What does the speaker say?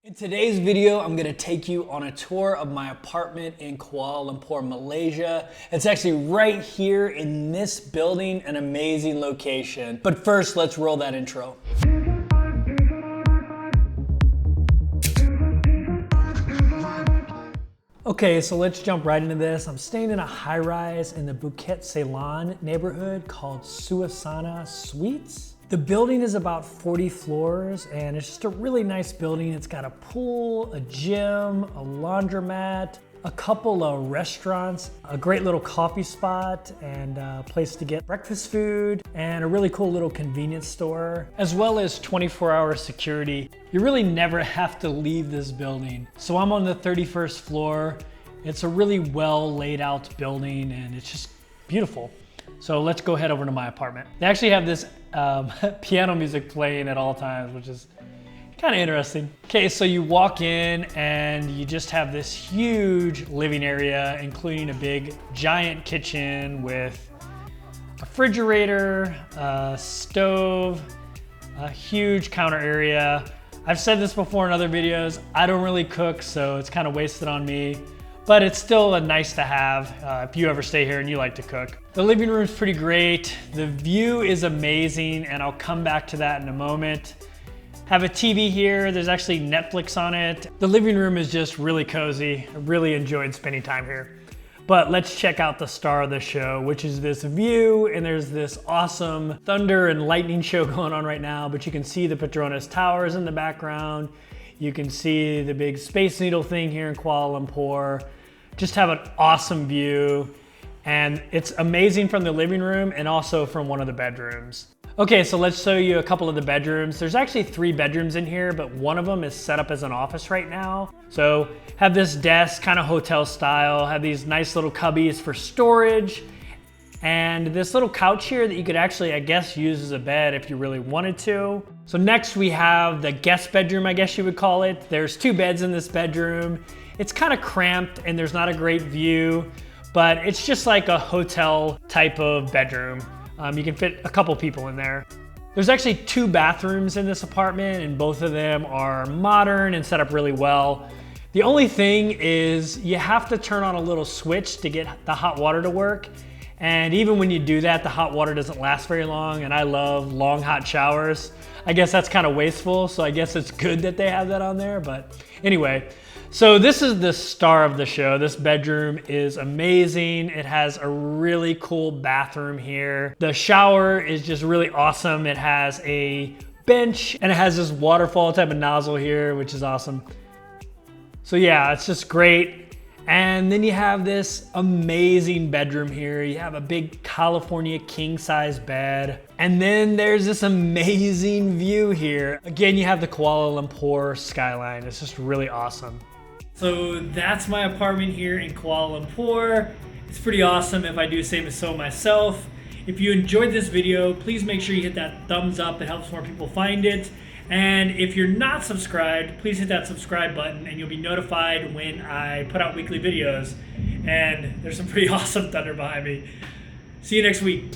In today's video, I'm gonna take you on a tour of my apartment in Kuala Lumpur, Malaysia. It's actually right here in this building, an amazing location. But first, let's roll that intro. Okay, so let's jump right into this. I'm staying in a high-rise in the Bukit Ceylon neighborhood called Suasana Suites. The building is about 40 floors and it's just a really nice building. It's got a pool, a gym, a laundromat, a couple of restaurants, a great little coffee spot, and a place to get breakfast food, and a really cool little convenience store, as well as 24-hour security. You really never have to leave this building. So I'm on the 31st floor. It's a really well laid out building and it's just beautiful. So let's go head over to my apartment. They actually have this piano music playing at all times, which is kind of interesting. Okay, so you walk in and you just have this huge living area, including a big giant kitchen with a refrigerator, a stove, a huge counter area. I've said this before in other videos, I don't really cook, so it's kind of wasted on me. But it's still a nice to have if you ever stay here and you like to cook. The living room is pretty great. The view is amazing, and I'll come back to that in a moment. Have a TV here. There's actually Netflix on it. The living room is just really cozy. I really enjoyed spending time here. But let's check out the star of the show, which is this view, and there's this awesome thunder and lightning show going on right now, but you can see the Petronas towers in the background. You can see the big Space Needle thing here in Kuala Lumpur. Just have an awesome view. And it's amazing from the living room and also from one of the bedrooms. Okay, so let's show you a couple of the bedrooms. There's actually 3 bedrooms in here, but one of them is set up as an office right now. So have this desk, kind of hotel style, have these nice little cubbies for storage, and this little couch here that you could actually, I guess, use as a bed if you really wanted to. So next we have the guest bedroom, I guess you would call it. There's 2 beds in this bedroom. It's kind of cramped and there's not a great view, but it's just like a hotel type of bedroom. You can fit a couple people in there. There's actually 2 bathrooms in this apartment, and both of them are modern and set up really well. The only thing is you have to turn on a little switch to get the hot water to work. And even when you do that, the hot water doesn't last very long, and I love long hot showers. I guess that's kind of wasteful, so I guess it's good that they have that on there, but anyway. So this is the star of the show. This bedroom is amazing. It has a really cool bathroom here. The shower is just really awesome. It has a bench, and it has this waterfall type of nozzle here, which is awesome. So yeah, it's just great. And then you have this amazing bedroom here. You have a big California king size bed. And then there's this amazing view here. Again, you have the Kuala Lumpur skyline. It's just really awesome. So that's my apartment here in Kuala Lumpur. It's pretty awesome if I do say so myself. If you enjoyed this video, please make sure you hit that thumbs up. It helps more people find it. And if you're not subscribed, please hit that subscribe button and you'll be notified when I put out weekly videos. And there's some pretty awesome thunder behind me. See you next week.